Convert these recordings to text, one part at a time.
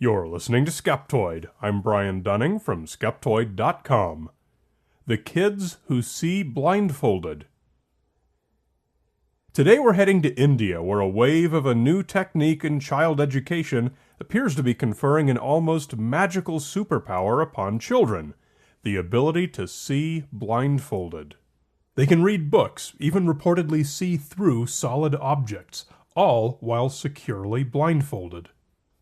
You're listening to Skeptoid. I'm Brian Dunning from Skeptoid.com. The Kids Who See Blindfolded. Today we're heading to India, where a wave of a new technique in child education appears to be conferring an almost magical superpower upon children, the ability to see blindfolded. They can read books, even reportedly see through solid objects, all while securely blindfolded.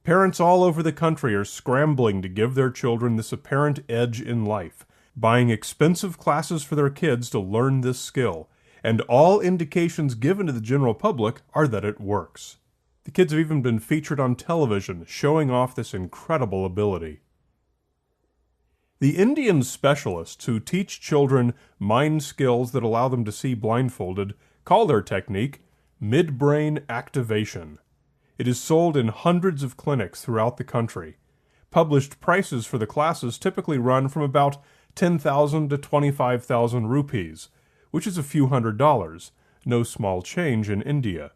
Parents all over the country are scrambling to give their children this apparent edge in life, buying expensive classes for their kids to learn this skill, and all indications given to the general public are that it works. The kids have even been featured on television, showing off this incredible ability. The Indian specialists who teach children mind skills that allow them to see blindfolded call their technique midbrain activation. It is sold in hundreds of clinics throughout the country. Published prices for the classes typically run from about 10,000 to 25,000 rupees, which is a few $100s, no small change in India.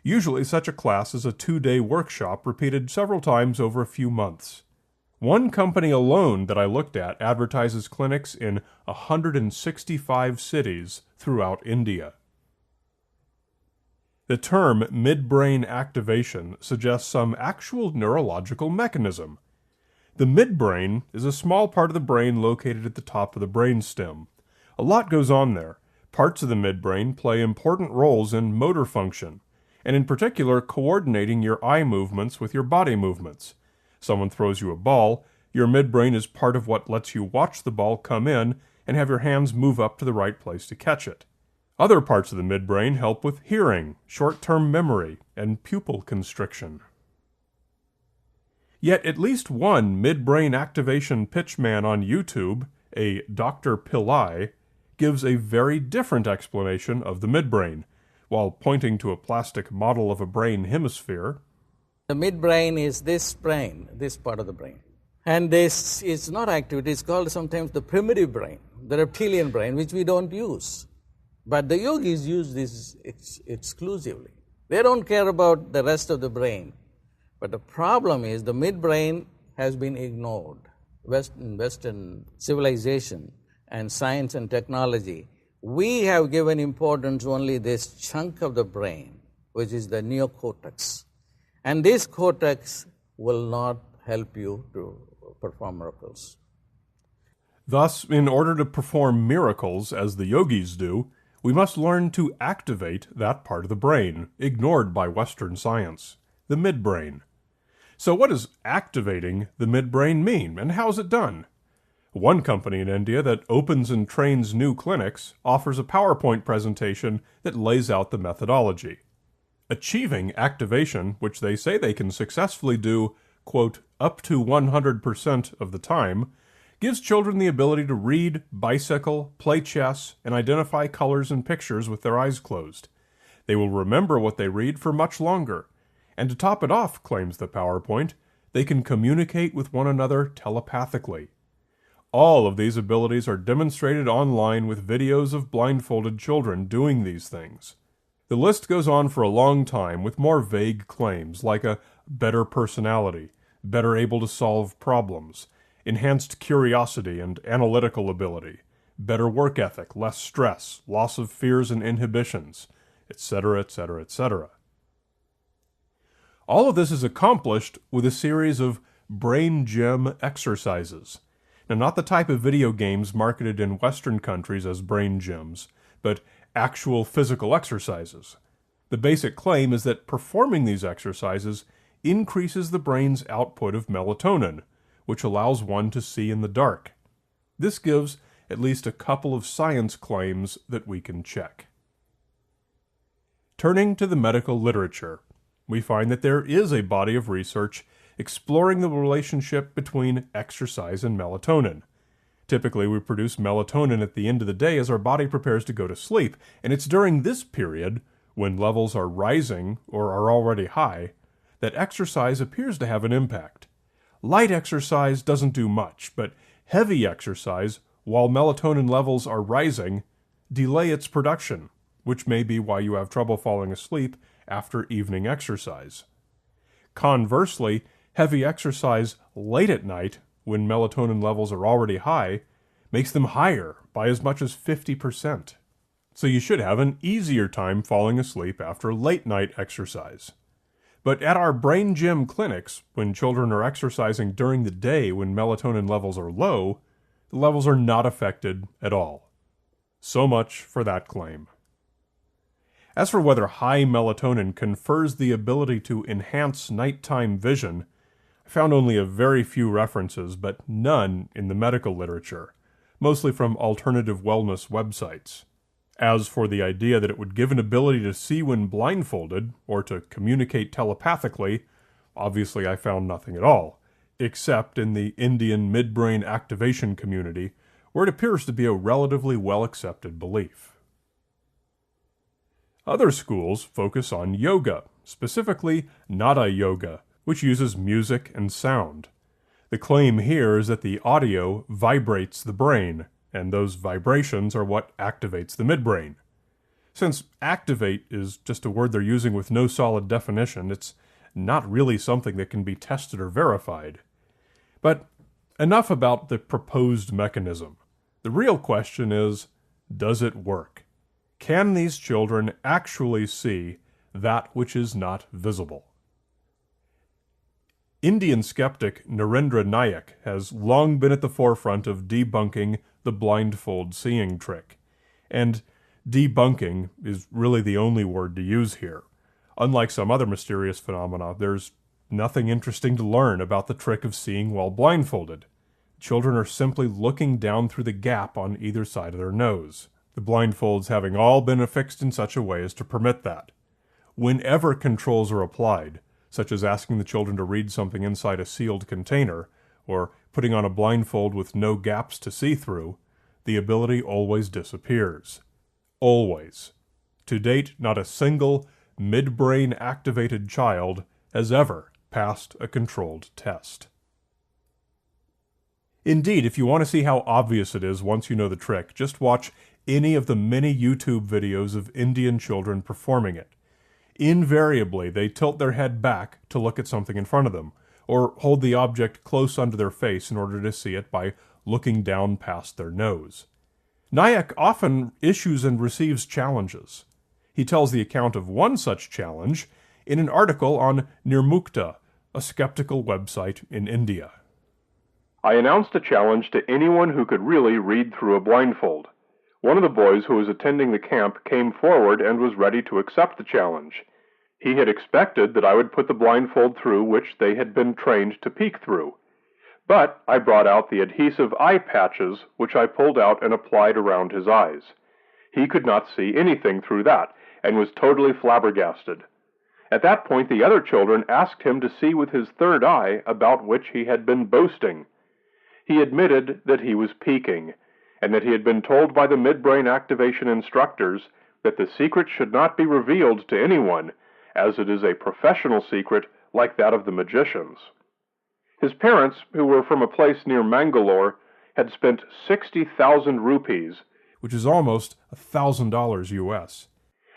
Usually such a class is a 2-day workshop repeated several times over a few months. One company alone that I looked at advertises clinics in 165 cities throughout India. The term midbrain activation suggests some actual neurological mechanism. The midbrain is a small part of the brain located at the top of the brainstem. A lot goes on there. Parts of the midbrain play important roles in motor function, and in particular coordinating your eye movements with your body movements. Someone throws you a ball, your midbrain is part of what lets you watch the ball come in and have your hands move up to the right place to catch it. Other parts of the midbrain help with hearing, short-term memory, and pupil constriction. Yet at least one midbrain activation pitchman on YouTube, a Dr. Pillai, gives a very different explanation of the midbrain, while pointing to a plastic model of a brain hemisphere. The midbrain is this brain, this part of the brain. And this is not active. It is called sometimes the primitive brain, the reptilian brain, which we don't use. But the yogis use this exclusively. They don't care about the rest of the brain. But the problem is the midbrain has been ignored. Western civilization and science and technology, we have given importance only this chunk of the brain, which is the neocortex. And this cortex will not help you to perform miracles. Thus, in order to perform miracles, as the yogis do, we must learn to activate that part of the brain, ignored by Western science, the midbrain. So what does activating the midbrain mean, and how is it done? One company in India that opens and trains new clinics offers a PowerPoint presentation that lays out the methodology. Achieving activation, which they say they can successfully do, quote, up to 100% of the time, gives children the ability to read, bicycle, play chess, and identify colors and pictures with their eyes closed. They will remember what they read for much longer. And to top it off, claims the PowerPoint, they can communicate with one another telepathically. All of these abilities are demonstrated online with videos of blindfolded children doing these things. The list goes on for a long time with more vague claims like a better personality, better able to solve problems, enhanced curiosity and analytical ability, better work ethic, less stress, loss of fears and inhibitions, etc., etc., etc. All of this is accomplished with a series of brain gym exercises. Now, not the type of video games marketed in Western countries as brain gyms, but actual physical exercises. The basic claim is that performing these exercises increases the brain's output of melatonin, which allows one to see in the dark. This gives at least a couple of science claims that we can check. Turning to the medical literature, we find that there is a body of research exploring the relationship between exercise and melatonin. Typically, we produce melatonin at the end of the day as our body prepares to go to sleep, and it's during this period, when levels are rising or are already high, that exercise appears to have an impact. Light exercise doesn't do much, but heavy exercise, while melatonin levels are rising, delay its production, which may be why you have trouble falling asleep after evening exercise. Conversely, Heavy exercise late at night, when melatonin levels are already high, makes them higher by as much as 50%. So you should have an easier time falling asleep after late night exercise. But at our brain gym clinics, when children are exercising during the day when melatonin levels are low, the levels are not affected at all. So much for that claim. As for whether high melatonin confers the ability to enhance nighttime vision, I found only a very few references, but none in the medical literature, mostly from alternative wellness websites. As for the idea that it would give an ability to see when blindfolded, or to communicate telepathically, obviously I found nothing at all, except in the Indian midbrain activation community, where it appears to be a relatively well-accepted belief. Other schools focus on yoga, specifically Nada yoga, which uses music and sound. The claim here is that the audio vibrates the brain, and those vibrations are what activates the midbrain. Since activate is just a word they're using with no solid definition, it's not really something that can be tested or verified. But enough about the proposed mechanism. The real question is, does it work? Can these children actually see that which is not visible? Indian skeptic Narendra Nayak has long been at the forefront of debunking the blindfold seeing trick. And debunking is really the only word to use here. Unlike some other mysterious phenomena, there's nothing interesting to learn about the trick of seeing while blindfolded. Children are simply looking down through the gap on either side of their nose, the blindfolds having all been affixed in such a way as to permit that. Whenever controls are applied, such as asking the children to read something inside a sealed container, or putting on a blindfold with no gaps to see through, the ability always disappears. Always. To date, not a single midbrain activated child has ever passed a controlled test. Indeed, if you want to see how obvious it is once you know the trick, just watch any of the many YouTube videos of Indian children performing it. Invariably, they tilt their head back to look at something in front of them, or hold the object close under their face in order to see it by looking down past their nose. Nayak often issues and receives challenges. He tells the account of one such challenge in an article on Nirmukta, a skeptical website in India. I announced a challenge to anyone who could really read through a blindfold. One of the boys who was attending the camp came forward and was ready to accept the challenge. He had expected that I would put the blindfold through which they had been trained to peek through. But I brought out the adhesive eye patches, which I pulled out and applied around his eyes. He could not see anything through that, and was totally flabbergasted. At that point, the other children asked him to see with his third eye, about which he had been boasting. He admitted that he was peeking, and that he had been told by the midbrain activation instructors that the secret should not be revealed to anyone, as it is a professional secret like that of the magicians. His parents, who were from a place near Mangalore, had spent 60,000 rupees, which is almost $1,000 US,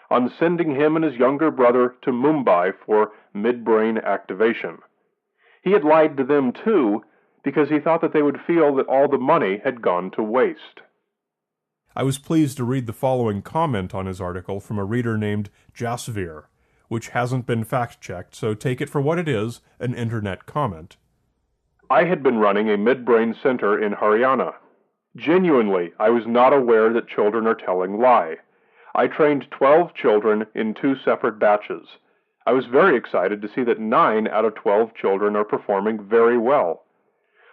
on sending him and his younger brother to Mumbai for midbrain activation. He had lied to them, too, because he thought that they would feel that all the money had gone to waste. I was pleased to read the following comment on his article from a reader named Jasvir, which hasn't been fact-checked, so take it for what it is, an internet comment. I had been running a midbrain center in Haryana. Genuinely, I was not aware that children are telling lie. I trained 12 children in 2 separate batches. I was very excited to see that 9 out of 12 children are performing very well.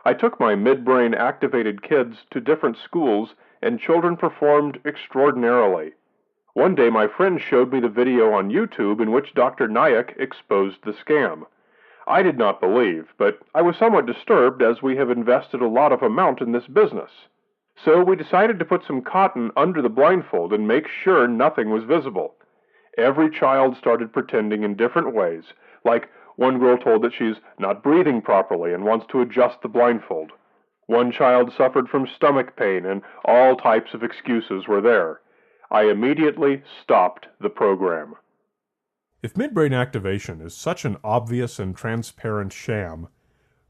I took my midbrain activated kids to different schools, and children performed extraordinarily. One day my friend showed me the video on YouTube in which Dr. Nayak exposed the scam. I did not believe, but I was somewhat disturbed as we have invested a lot of amount in this business. So we decided to put some cotton under the blindfold and make sure nothing was visible. Every child started pretending in different ways, like one girl told that she's not breathing properly and wants to adjust the blindfold. One child suffered from stomach pain, and all types of excuses were there. I immediately stopped the program. If midbrain activation is such an obvious and transparent sham,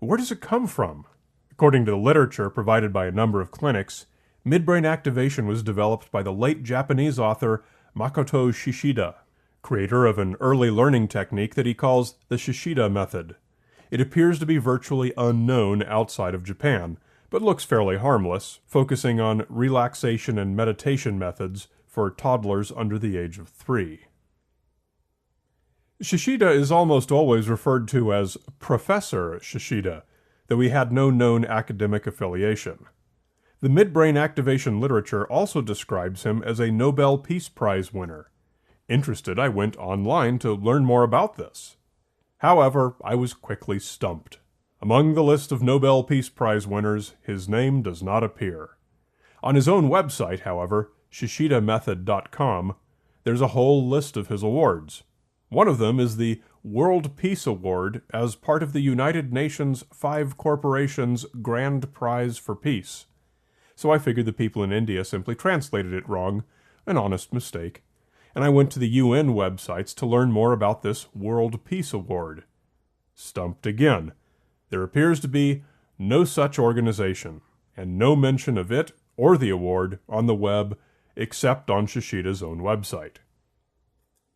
where does it come from? According to the literature provided by a number of clinics, midbrain activation was developed by the late Japanese author Makoto Shishida, creator of an early learning technique that he calls the Shishida method. It appears to be virtually unknown outside of Japan, but looks fairly harmless, focusing on relaxation and meditation methods for toddlers under the age of 3. Shishida is almost always referred to as Professor Shishida, though he had no known academic affiliation. The midbrain activation literature also describes him as a Nobel Peace Prize winner. Interested, I went online to learn more about this. However, I was quickly stumped. Among the list of Nobel Peace Prize winners, his name does not appear. On his own website, however, shishidamethod.com, there's a whole list of his awards. One of them is the World Peace Award as part of the United Nations 5 Corporations Grand Prize for Peace. So I figured the people in India simply translated it wrong, an honest mistake, and I went to the UN websites to learn more about this World Peace Award. Stumped again. There appears to be no such organization, and no mention of it or the award on the web except on Shishida's own website.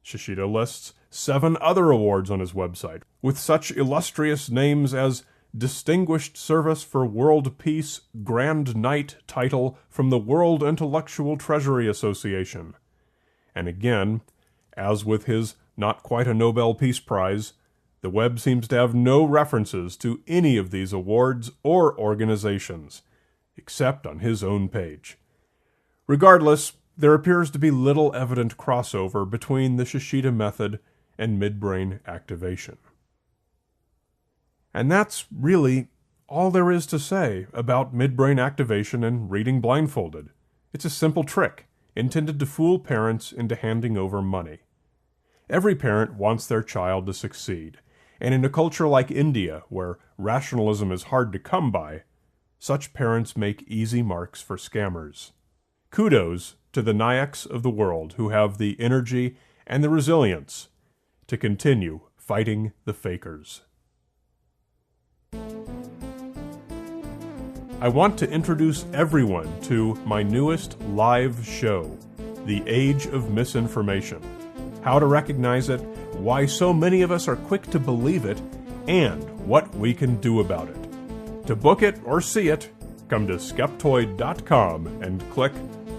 Shishida lists 7 other awards on his website, with such illustrious names as Distinguished Service for World Peace Grand Knight title from the World Intellectual Treasury Association. And again, as with his not quite a Nobel Peace Prize, the web seems to have no references to any of these awards or organizations, except on his own page. Regardless, there appears to be little evident crossover between the Shishida method and midbrain activation. And that's really all there is to say about midbrain activation and reading blindfolded. It's a simple trick intended to fool parents into handing over money. Every parent wants their child to succeed, and in a culture like India, where rationalism is hard to come by, such parents make easy marks for scammers. Kudos to the Nayaks of the world who have the energy and the resilience to continue fighting the fakers. I want to introduce everyone to my newest live show, The Age of Misinformation. How to recognize it, why so many of us are quick to believe it, and what we can do about it. To book it or see it, come to Skeptoid.com and click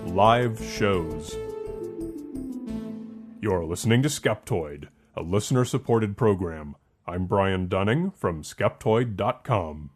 Live Shows. You're listening to Skeptoid, a listener-supported program. I'm Brian Dunning from Skeptoid.com.